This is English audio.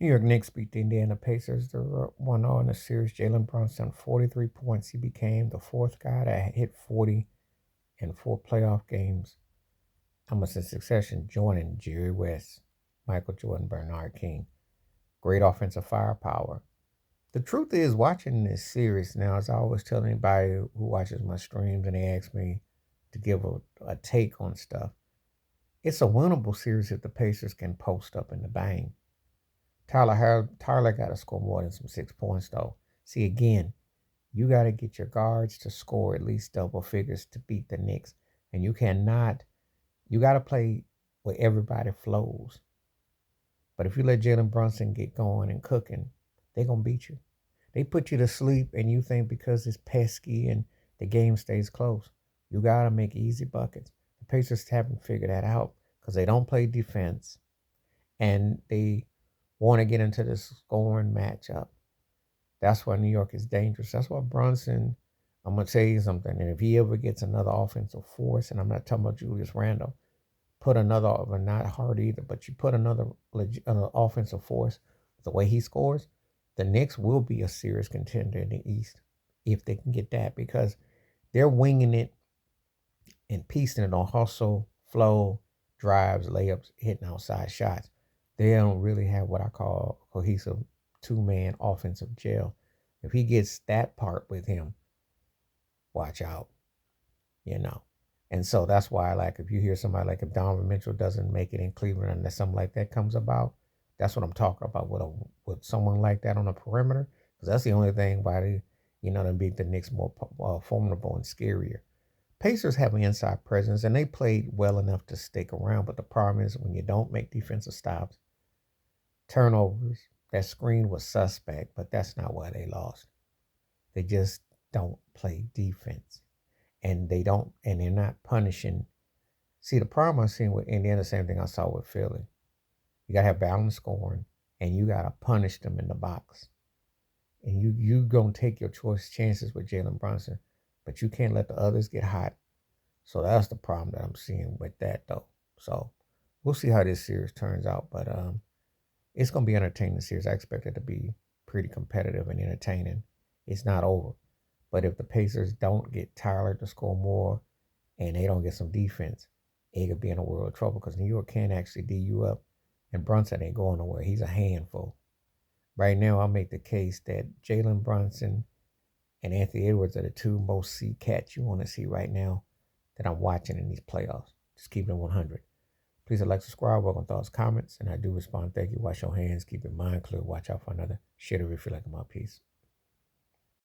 New York Knicks beat the Indiana Pacers. They were 1-0 in the series. Jalen Brunson, 43 points. He became the fourth guy that hit 40 in 4 playoff games, almost in succession, joining Jerry West, Michael Jordan, Bernard King. Great offensive firepower. The truth is, watching this series now, as I always tell anybody who watches my streams and they ask me to give a take on stuff, it's a winnable series if the Pacers can post up in the bang. Tyler got to score more than some 6 points, though. See, again, you got to get your guards to score at least double figures to beat the Knicks. And you got to play where everybody flows. But if you let Jalen Brunson get going and cooking, they're going to beat you. They put you to sleep, and you think because it's pesky and the game stays close, you got to make easy buckets. The Pacers haven't figured that out because they don't play defense and they want to get into this scoring matchup. That's why New York is dangerous. That's why Brunson, I'm going to tell you something. And if he ever gets another offensive force, and I'm not talking about Julius Randle, put another, well, not hard either, but you put another offensive force, the way he scores, the Knicks will be a serious contender in the East if they can get that, because they're winging it and piecing it on hustle, flow, drives, layups, hitting outside shots. They don't really have what I call a cohesive two-man offensive gel. If he gets that part with him, watch out, you know. And so that's why, like, if you hear somebody like if Donovan Mitchell doesn't make it in Cleveland and something like that comes about, that's what I'm talking about with someone like that on the perimeter, because that's the only thing why they, they beat the Knicks more formidable and scarier. Pacers have an inside presence, and they played well enough to stick around. But the problem is when you don't make defensive stops, turnovers, that screen was suspect, but that's not why they lost. They just don't play defense, and they're not punishing. See, the problem I'm seeing with Indiana, the same thing I saw with Philly. You gotta have balanced scoring, and you gotta punish them in the box. And you gonna take your choice chances with Jalen Brunson, but you can't let the others get hot. So that's the problem that I'm seeing with that, though. So we'll see how this series turns out, but it's gonna be entertaining series. I expect it to be pretty competitive and entertaining. It's not over, but if the Pacers don't get Tyler to score more and they don't get some defense, they could be in a world of trouble because New York can actually D you up, and Brunson ain't going nowhere. He's a handful. Right now, I'll make the case that Jalen Brunson and Anthony Edwards are the two most see cats you want to see right now that I'm watching in these playoffs. Just keep it 100. Please like, subscribe, welcome thoughts, comments, and I do respond. Thank you. Wash your hands, keep your mind clear, watch out for another shitter if you like my piece.